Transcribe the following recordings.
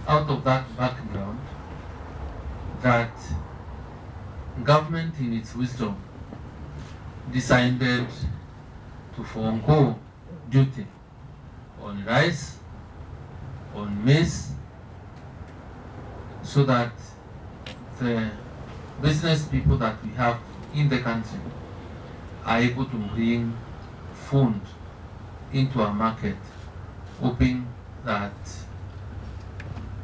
out of that background that government in its wisdom decided to forego duty on rice, on maize, so that the business people that we have in the country are able to bring food into our market, hoping that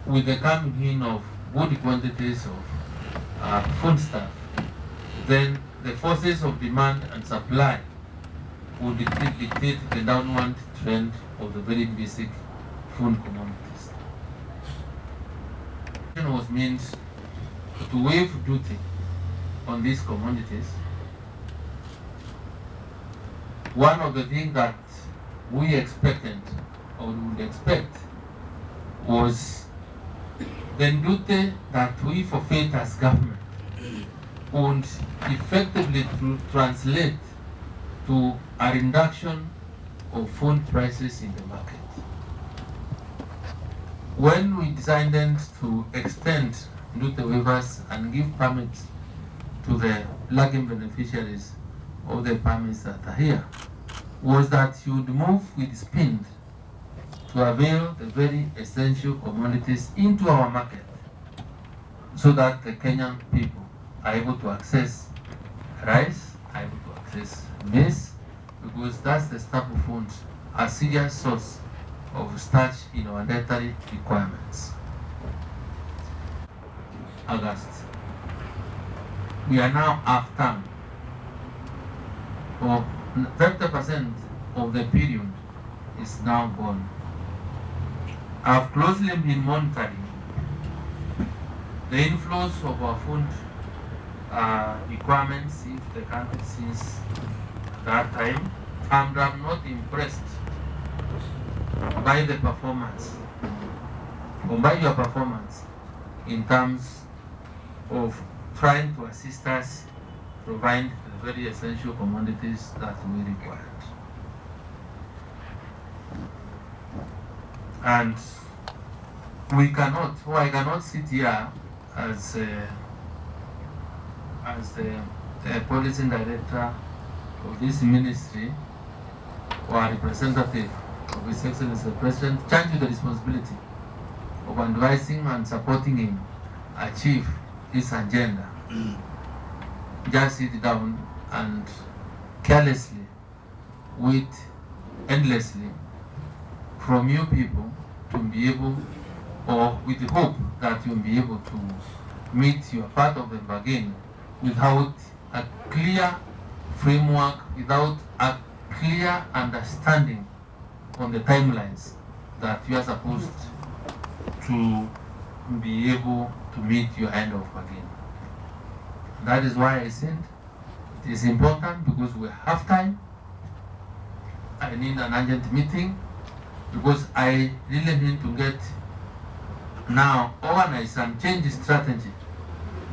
with the coming in of good quantities of foodstuff, then the forces of demand and supply will dictate the downward trend of the very basic food commodities. It was meant to waive duty on these commodities. One of the things that we expected or would expect was the duty that we forfeit as government would effectively translate to a reduction of food prices in the market. When we decided to extend duty waivers and give permits to the lagging beneficiaries of the permits that are here, was that you would move with speed to avail the very essential commodities into our market so that the Kenyan people are able to access rice, are able to access maize, because that's the staple food, a serious source of starch in our dietary requirements. August. We are now half-term. For 50% of the period is now gone. I've closely been monitoring the inflows of our food requirements if the country since that time, and I'm not impressed by the performance or by your performance in terms of trying to assist us provide the very essential commodities that we required. And we cannot, or I cannot sit here as the policy director of this ministry or a representative of His Excellency the President, charged with the responsibility of advising and supporting him achieve his agenda. Just sit down and carelessly wait endlessly from you people to be able, or with the hope that you'll be able to meet your part of the bargain without a clear framework, without a clear understanding on the timelines that you are supposed to be able to meet your end of bargain. That is why I said it is important, because we have time. I need an urgent meeting, because I really need to get now organize and change the strategy,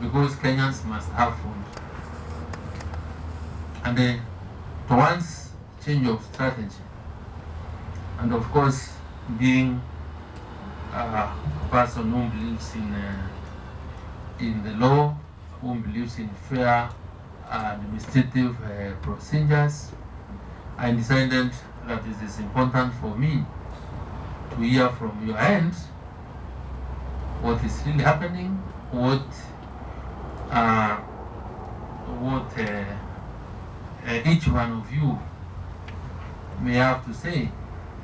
because Kenyans must have food. And then towards change of strategy, and of course being a person who believes in the law, who believes in fair administrative procedures, I decided that it is important for me to hear from your end what is really happening, what each one of you may have to say,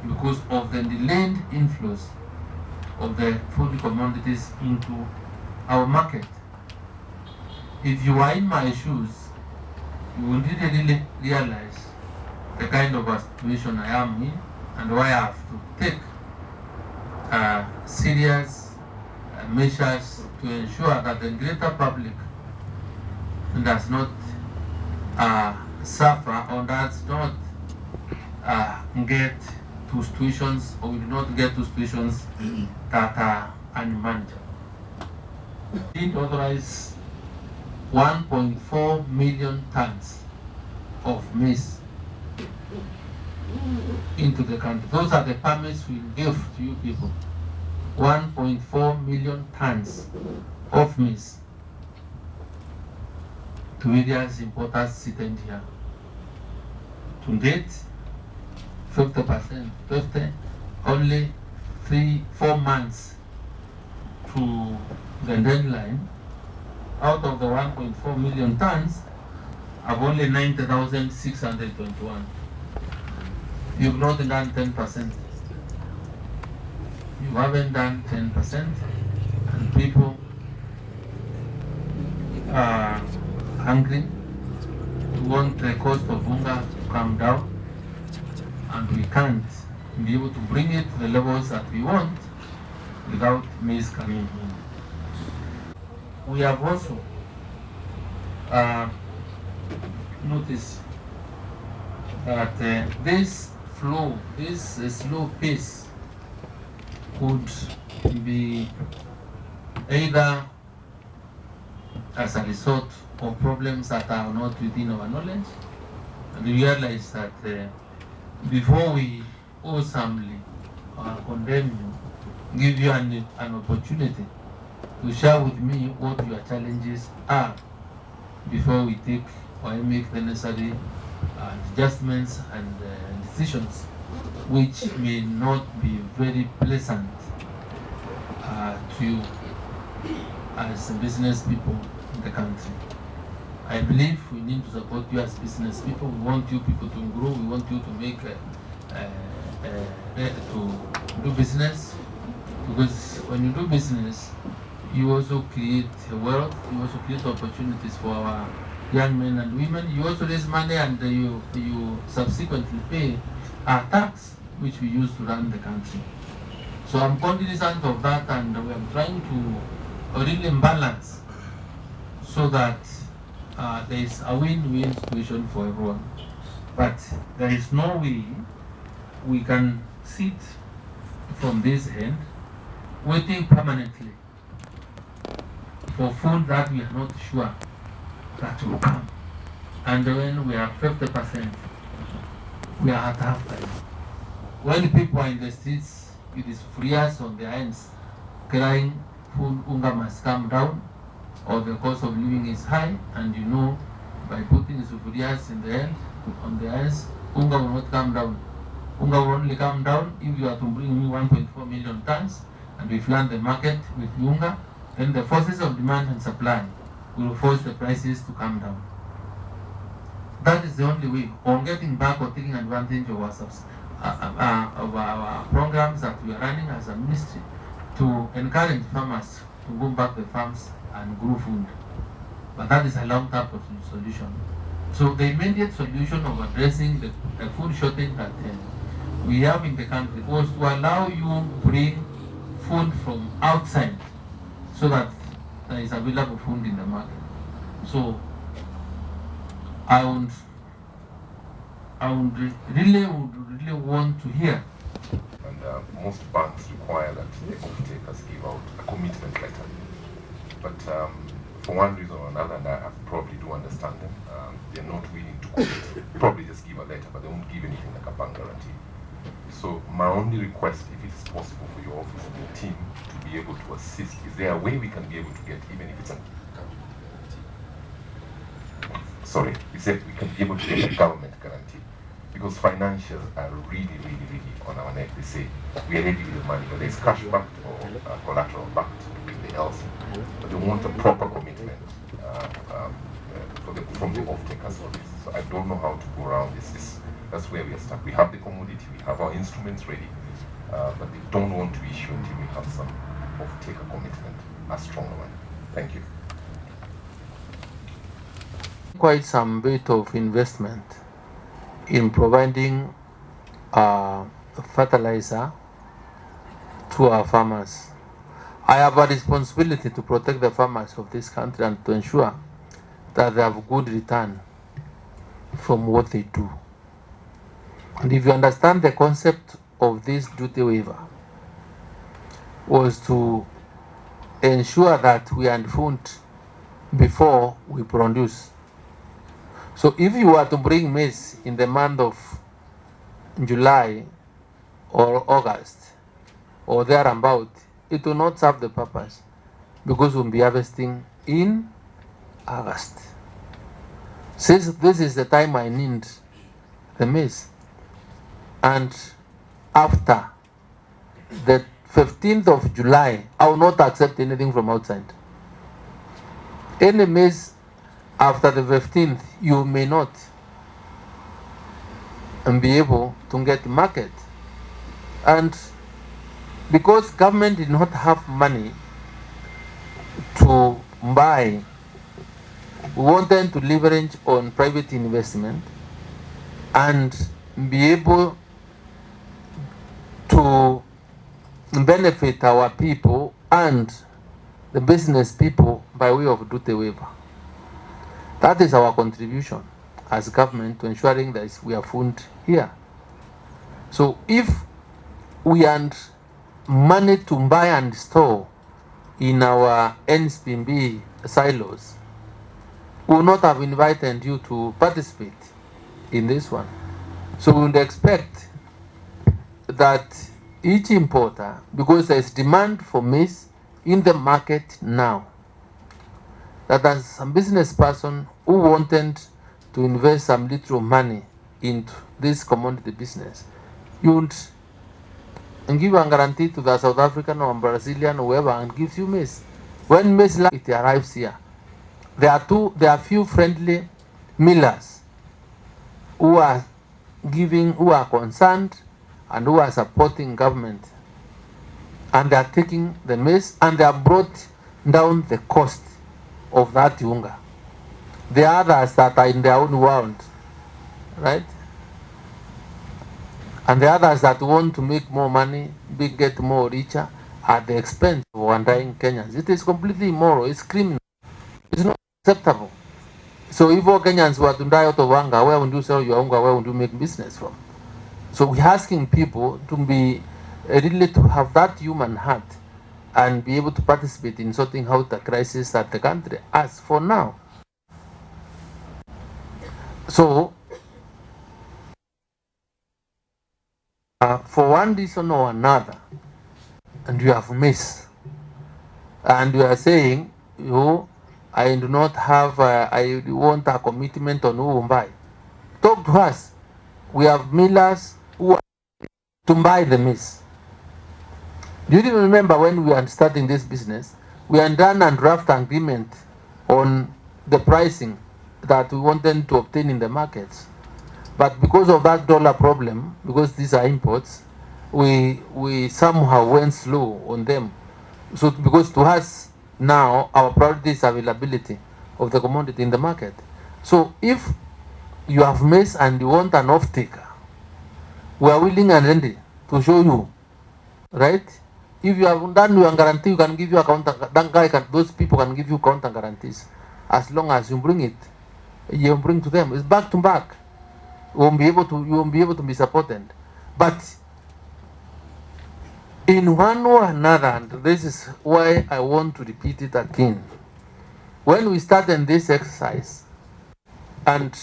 because of the delayed inflows of the food commodities into our market. If you are in my shoes, you will really realize the kind of a situation I am in, and why I have to take serious measures to ensure that the greater public does not suffer or does not get to situations, or will not get to situations that are unmanageable. We did authorize 1.4 million tons of maize into the country. Those are the permits we give to you people. 1.4 million tons of maize to various importers sitting here. To date, 50%, only 3-4 months to the deadline. Out of the 1.4 million tons, have only 90,621. You've not done 10%. You haven't done 10%, and people are hungry. We want the cost of hunger to come down, and we can't be able to bring it to the levels that we want without maize coming in. We have also noticed that this flow, this slow pace could be either as a result of problems that are not within our knowledge, and we realize that before we awesomely condemn you, give you an opportunity to share with me what your challenges are before we take or make the necessary adjustments and decisions, which may not be very pleasant to you as business people in the country. I believe we need to support you as business people. We want you people to grow. We want you to make to do business, because when you do business, you also create wealth. You also create opportunities for our young men and women. You also raise money, and you subsequently pay our tax, which we use to run the country. So I'm cognizant of that, and we are trying to really balance so that there is a win-win situation for everyone. But there is no way we can sit from this end waiting permanently for food that we are not sure that will come. And when we are 50%, we are at half time. When people are in the streets, it is furious on their hands, crying, food hunger must come down, or the cost of living is high, and you know, by putting sufurias in the end, on the hands, hunger will not come down. Hunger will only come down if you are to bring me 1.4 million tons, and we flood the market with hunger, then the forces of demand and supply will force the prices to come down. That is the only way on getting back or taking advantage of our programs that we are running as a ministry to encourage farmers to go back to the farms and grow food. But that is a long-term solution. So the immediate solution of addressing the food shortage that we have in the country was to allow you bring food from outside so that there is available food in the market. So I would really want to hear. And most banks require that the off-takers give out a commitment letter. But for one reason or another, and I probably do understand them, they're not willing to commit. Probably just give a letter, but they won't give anything like a bank guarantee. So my only request, if it's possible for your office and your team to be able to assist, is there a way we can be able to get, even if it's a is that we can be able to get a government guarantee? Because financiers are really on our neck. They say, we are ready with the money, whether it's cash backed or collateral backed, anything else. But they want a proper commitment from the off-takers for this. So I don't know how to go around this. That's where we are stuck. We have the commodity, we have our instruments ready, but they don't want to issue until we have some off-taker commitment, a stronger one. Thank you. Quite some bit of investment in providing fertilizer to our farmers. I have a responsibility to protect the farmers of this country and to ensure that they have good return from what they do. And if you understand the concept of this duty waiver, was to ensure that we are food before we produce. So if you were to bring maize in the month of July or August or thereabout, it will not serve the purpose because we'll be harvesting in August. Since this is the time I need the maize, and after the 15th of July, I will not accept anything from outside. Any maize after the 15th, you may not be able to get market. And because government did not have money to buy, we wanted to leverage on private investment and be able to benefit our people and the business people by way of duty waiver. That is our contribution as government to ensuring that we are food here. So if we had money to buy and store in our NSPB silos, we would not have invited you to participate in this one. So we would expect that each importer, because there is demand for maize in the market now, that as some business person who wanted to invest some little money into this commodity business, you would give a guarantee to the South African or Brazilian or whoever and gives you maize. When maize it arrives here, there are few friendly millers who are concerned and who are supporting government, and they are taking the maize and they have brought down the cost of that yunga. The others that are in their own world, right? And the others that want to make more money, get more richer at the expense of undying Kenyans. It is completely immoral. It's criminal. It's not acceptable. So if all Kenyans were to die out of hunger, where would you sell your hunger? Where would you make business from? So we're asking people to be really to have that human heart and be able to participate in sorting out the crisis that the country has for now. So for one reason or another, and you have missed, and you are saying, I do not have, I want a commitment on who will buy. Talk to us. We have millers who are to buy the maize. Do you even remember when we were starting this business, we had done a draft agreement on the pricing that we wanted to obtain in the markets? But because of that dollar problem, because these are imports, we somehow went slow on them. So because to us now, our priority is availability of the commodity in the market. So if you have maize and you want an off-taker, we are willing and ready to show you, right? If you have done your guarantee, you can give you a counter. Those people can give you counter guarantees as long as you bring it. You bring to them. It's back to back. You won't be able to be supported. But in one or another, and this is why I want to repeat it again. When we started this exercise, and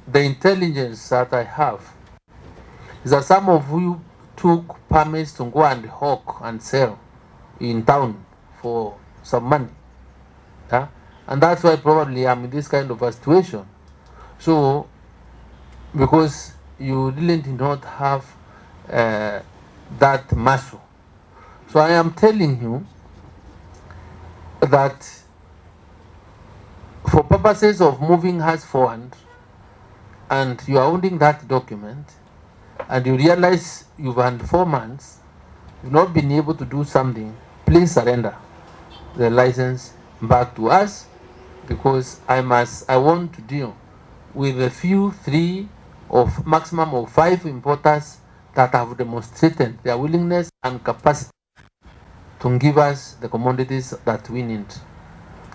the intelligence that I have is that some of you took permits to go and hawk and sell in town for some money. Yeah? And that's why probably I'm in this kind of a situation. So, because you really did not have that muscle. So I am telling you that for purposes of moving us forward, and you are holding that document, and you realize you've had 4 months, you've not been able to do something, please surrender the license back to us, because I want to deal with a few 3 or maximum of 5 importers that have demonstrated their willingness and capacity to give us the commodities that we need.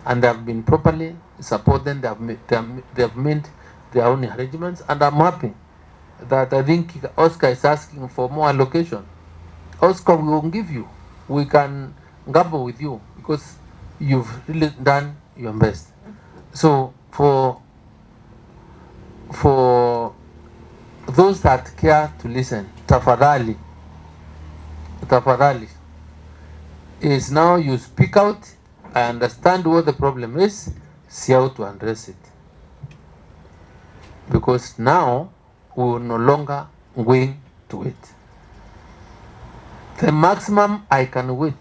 And they have been properly supported, they have made their own arrangements, and I'm happy that I think Oscar is asking for more allocation. Oscar, we will give you. We can gamble with you because you've really done your best. So for those that care to listen, tafadhali, is now you speak out, I understand what the problem is, see how to address it. Because now we will no longer going to it. The maximum I can wait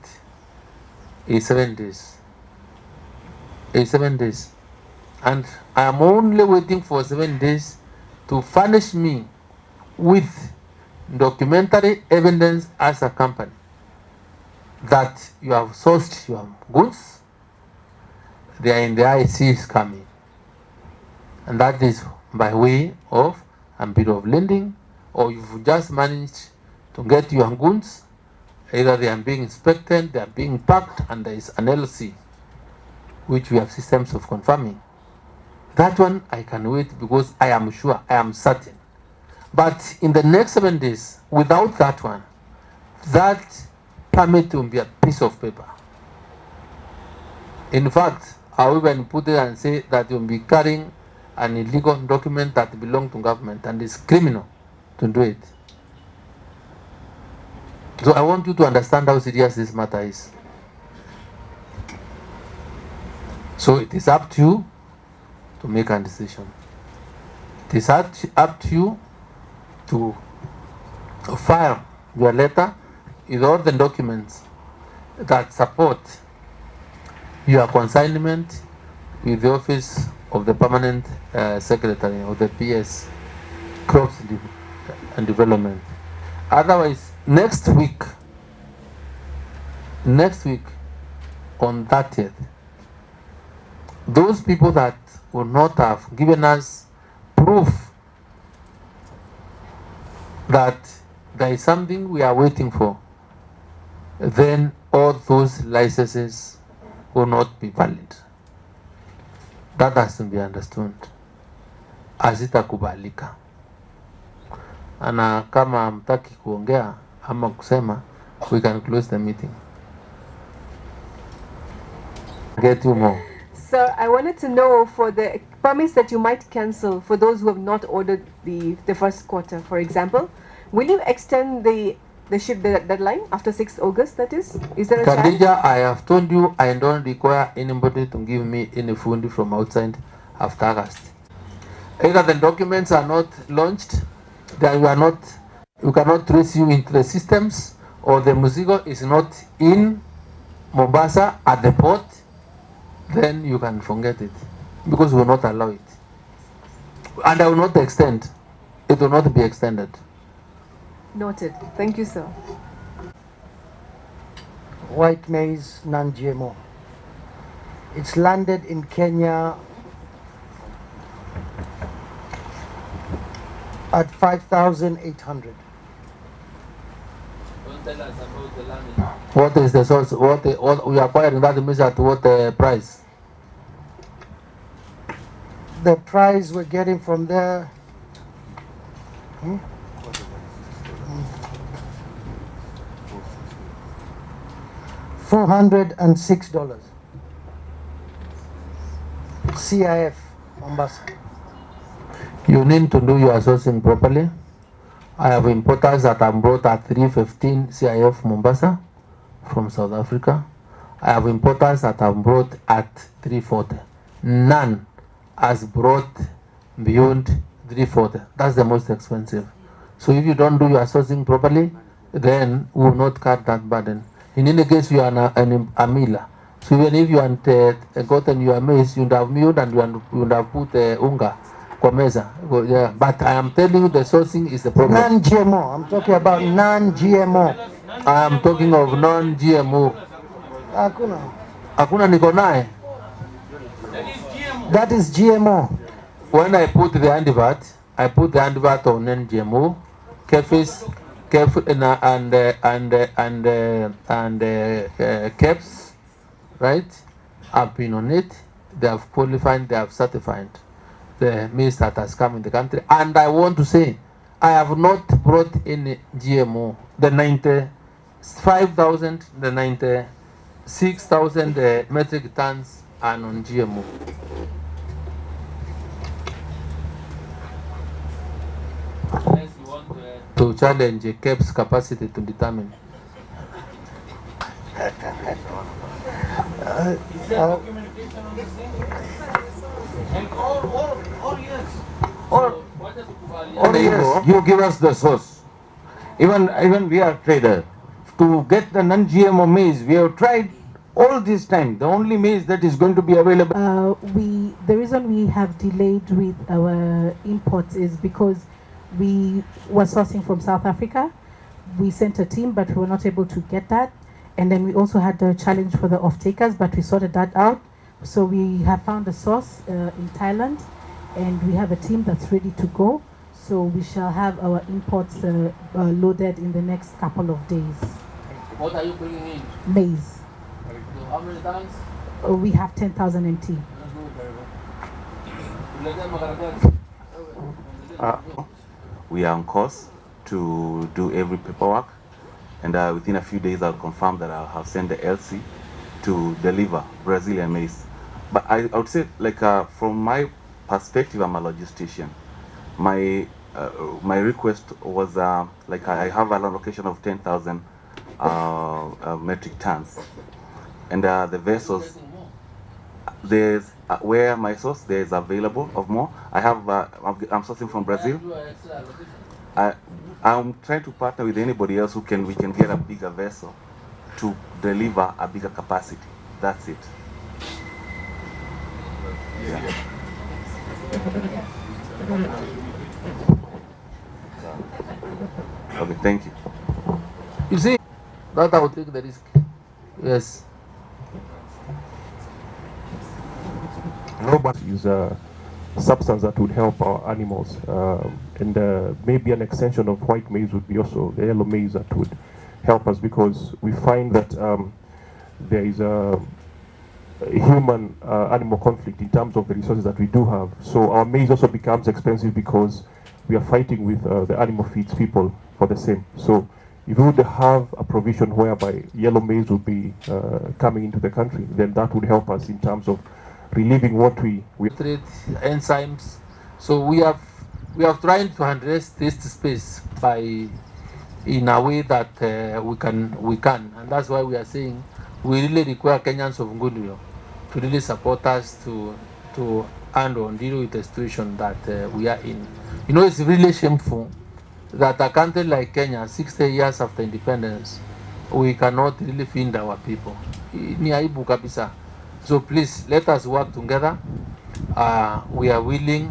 is 7 days. And I am only waiting for 7 days to furnish me with documentary evidence as a company that you have sourced your goods, they are in the IC coming. And that is by way of a bit of lending, or you've just managed to get your goods, either they are being inspected, they are being packed, and there is an LC, which we have systems of confirming. That one I can wait because I am sure, I am certain. But in the next 7 days, without that one, that permit will be a piece of paper. In fact, I will even put it and say that you'll be carrying an illegal document that belongs to government and is criminal to do it. So I want you to understand how serious this matter is. So it is up to you to make a decision. It is up to you to file your letter with all the documents that support your consignment with the office of the permanent secretary of the PS, Crops and Development. Otherwise, next week on 30th, those people that will not have given us proof that there is something we are waiting for, then all those licenses will not be valid. That has to be understood. Hazitakubalika. Ana kama hamtaki kuongea ama kusema, we can close the meeting. Get you more. Sir, I wanted to know for the permits that you might cancel for those who have not ordered the first quarter, for example, will you extend the ship deadline after 6th August, that is? Is there a chance? Khadija, I have told you I don't require anybody to give me any funding from outside after August. Either the documents are not launched, then you cannot trace you into the systems, or the Muzigo is not in Mombasa at the port, then you can forget it, because we will not allow it. And I will not extend. It will not be extended. Noted. Thank you, sir. White maize, non-GMO. It's landed in Kenya at 5,800. Don't tell us about the landing. What is the source? What we are acquiring that means at what price? The price we're getting from there. $406. CIF, Mombasa. You need to do your sourcing properly. I have importers that are brought at 315 CIF Mombasa from South Africa. I have importers that are brought at 340. None has brought beyond 340. That's the most expensive. So if you don't do your sourcing properly, then we will not cut that burden. In any case, you are a miller. So even if you had gotten your maize, you would have milled and you would have put unga kwa meza. Yeah. But I am telling you, the sourcing is the problem. Non-GMO. I'm talking about non-GMO. I am talking of non-GMO. Hakuna niko naye. That is GMO. When I put the advert, on non-GMO, KEFIS, and KEPS, right? I've been on it. They have qualified, they have certified the maize that has come in the country. And I want to say, I have not brought any GMO. The 95,000, the 96,000 metric tons are non-GMO. To challenge KEP's capacity to determine. Is there documentation on the same? And or yes. Or yes, you give us the source. Even we are trader. To get the non-GMO maize, we have tried all this time. The only maize that is going to be available. The reason we have delayed with our imports is because we were sourcing from South Africa. We sent a team, but we were not able to get that. And then we also had the challenge for the off-takers, but we sorted that out. So we have found a source in Thailand, and we have a team that's ready to go. So we shall have our imports loaded in the next couple of days. What are you bringing in? Maize. So how many tons? We have 10,000 MT. We are on course to do every paperwork, and within a few days I'll confirm that I'll have sent the LC to deliver Brazilian maize. But I would say, like, from my perspective, I'm a logistician. My request was like I have an allocation of 10,000 metric tons, and the vessels, there's where my source there is available of more. I have I'm sourcing from Brazil. I'm trying to partner with anybody else we can get a bigger vessel to deliver a bigger capacity. That's it. Yeah. Okay, thank you. You see, that I will take the risk. Yes. Robot is a substance that would help our animals, and maybe an extension of white maize would be also the yellow maize that would help us, because we find that there is a human animal conflict in terms of the resources that we do have. So our maize also becomes expensive because we are fighting with the animal feeds people for the same. So if we would have a provision whereby yellow maize would be coming into the country, then that would help us in terms of relieving what we treat enzymes. So we have tried to address this space by in a way that we can, and that's why we are saying we really require Kenyans of goodwill to really support us to handle and deal with the situation that we are in. You know, it's really shameful that a country like Kenya, 60 years after independence, we cannot really feed our people. Ni aibu kabisa. So please, let us work together. We are willing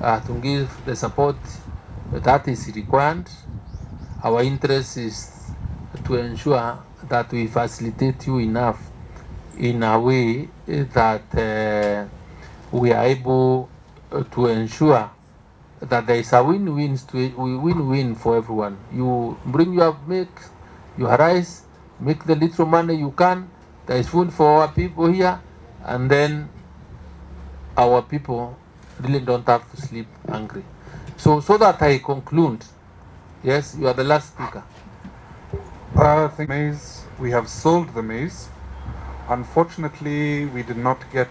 to give the support that is required. Our interest is to ensure that we facilitate you enough in a way that we are able to ensure that there is a win-win for everyone. You bring your milk, your rice, make the little money you can. There is food for our people here, and then our people really don't have to sleep hungry. So that I conclude. Yes, you are the last speaker. Maize. We have sold the maize. Unfortunately, we did not get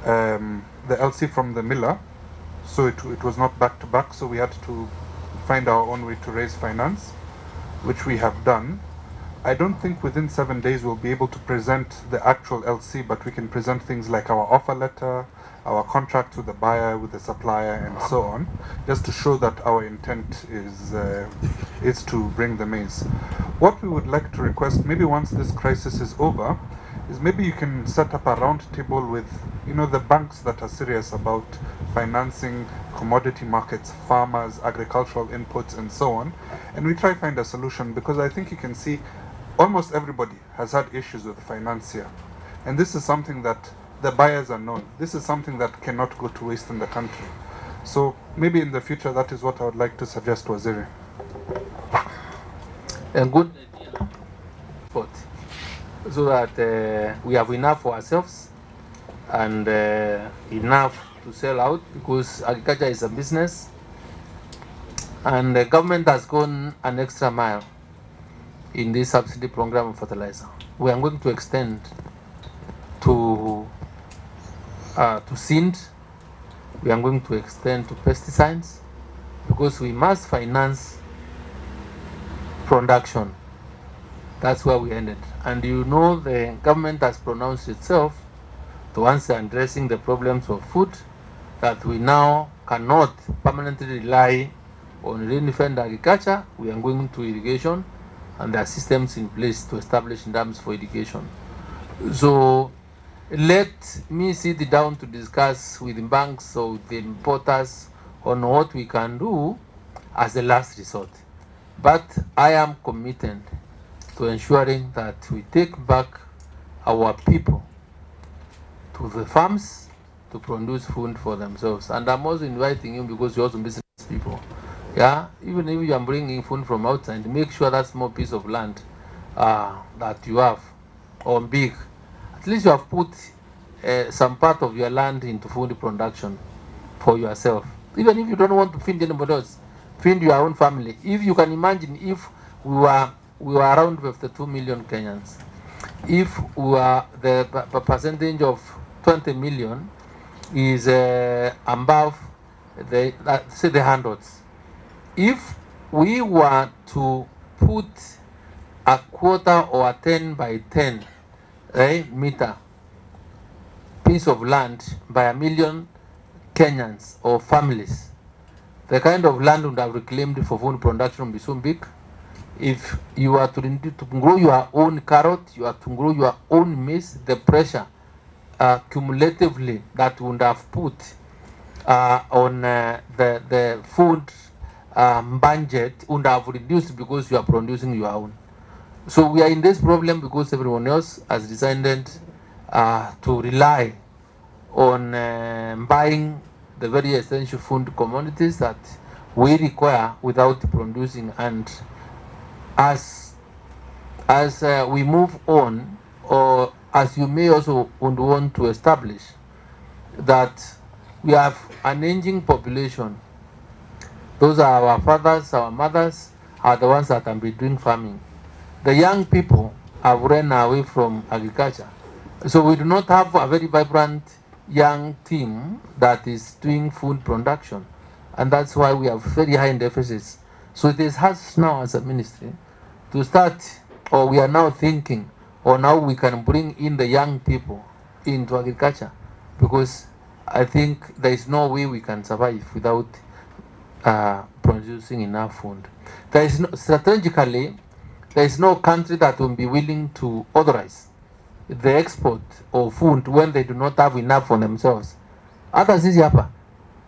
the LC from the miller, so it was not back to back. So we had to find our own way to raise finance, which we have done. I don't think within 7 days we'll be able to present the actual LC, but we can present things like our offer letter, our contract with the buyer, with the supplier, and so on, just to show that our intent is to bring the maize. What we would like to request, maybe once this crisis is over, is maybe you can set up a round table with, the banks that are serious about financing commodity markets, farmers, agricultural inputs, and so on, and we try to find a solution, because I think you can see almost everybody has had issues with finance here, and this is something that the buyers are known. This is something that cannot go to waste in the country. So maybe in the future, that is what I would like to suggest, Waziri. A good idea. So that we have enough for ourselves and enough to sell out, because agriculture is a business, and the government has gone an extra mile in this subsidy program of fertilizer. We are going to extend to seed. We are going to extend to pesticides, because we must finance production That's where we ended. And you know the government has pronounced itself towards addressing the problems of food, that we now cannot permanently rely on rain-fed agriculture. We are going to irrigation, and there are systems in place to establish dams for irrigation. So let me sit down to discuss with the banks or the importers on what we can do as a last resort. But I am committed to ensuring that we take back our people to the farms to produce food for themselves. And I'm also inviting you, because you're also business people. Yeah, even if you are bringing food from outside, make sure that small piece of land that you have, or big, at least you have put some part of your land into food production for yourself. Even if you don't want to feed anybody else, feed your own family. If you can imagine, if we were around 52 million Kenyans, if we were the percentage of 20 million is above say the hundreds. If we were to put a quarter or a 10 by 10 meter piece of land by a million Kenyans or families, the kind of land would have reclaimed for food production would be so big. If you are to grow your own carrot, you are to grow your own maize, the pressure cumulatively that would have put on the food budget would have reduced, because you are producing your own. So we are in this problem because everyone else has decided to rely on buying the very essential food commodities that we require without producing. And as we move on, or as you may also want to establish, that we have an aging population. Those are our fathers, our mothers are the ones that have been doing farming. The young people have run away from agriculture. So we do not have a very vibrant young team that is doing food production. And that's why we have very high deficits. So it is us now as a ministry to start, or we are now thinking on how we can bring in the young people into agriculture, because I think there is no way we can survive without producing enough food. There is no, strategically, there is no country that will be willing to authorize the export of food when they do not have enough for themselves. Hata sisi hapa,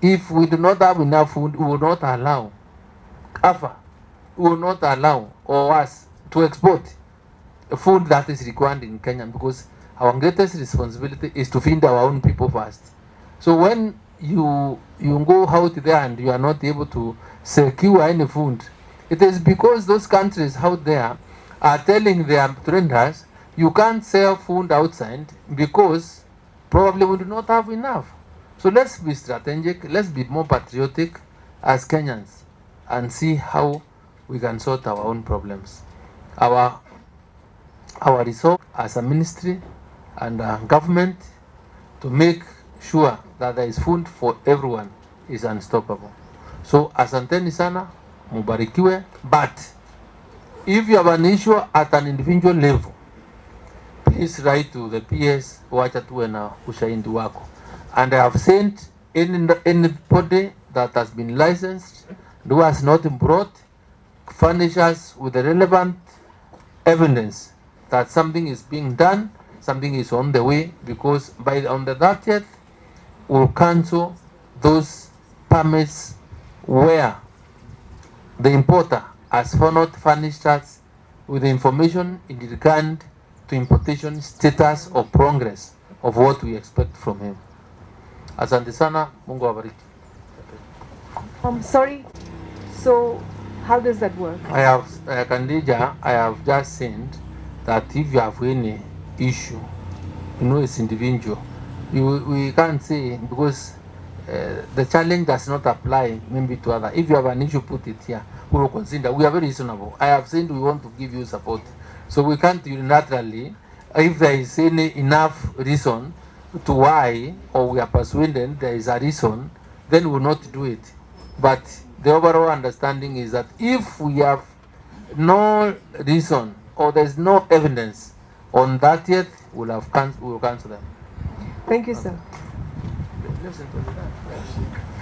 if we do not have enough food, we will not allow we will not allow or us to export food that is required in Kenya, because our greatest responsibility is to feed our own people first. So when you go out there and you are not able to secure any food, it is because those countries out there are telling their traders, you can't sell food outside because probably we do not have enough. So let's be strategic, let's be more patriotic as Kenyans and see how we can sort our own problems. Our resolve as a ministry and government to make sure that there is food for everyone is unstoppable. So asanteni sana, mubarikiwe. But if you have an issue at an individual level, please write to the PS, wacha tuwe na ushahidi wako. And I have sent anybody that has been licensed, who has not brought, furnish us with the relevant evidence that something is being done, something is on the way, because on the 30th, we'll cancel those permits where the importer has not furnished us with the information in regard to importation status or progress of what we expect from him. Asante sana, Mungu awabariki. Sorry. So how does that work? I have, Kandija, I have just sent that if you have any issue, it's individual. We can't say, because the challenge does not apply maybe to other. If you have an issue, put it here. We will consider. We are very reasonable. I have said we want to give you support. So we can't unilaterally, if there is any enough reason to why, or we are persuaded there is a reason, then we will not do it. But the overall understanding is that if we have no reason or there's no evidence on 30th, we'll cancel them. Thank you, sir. Listen to that.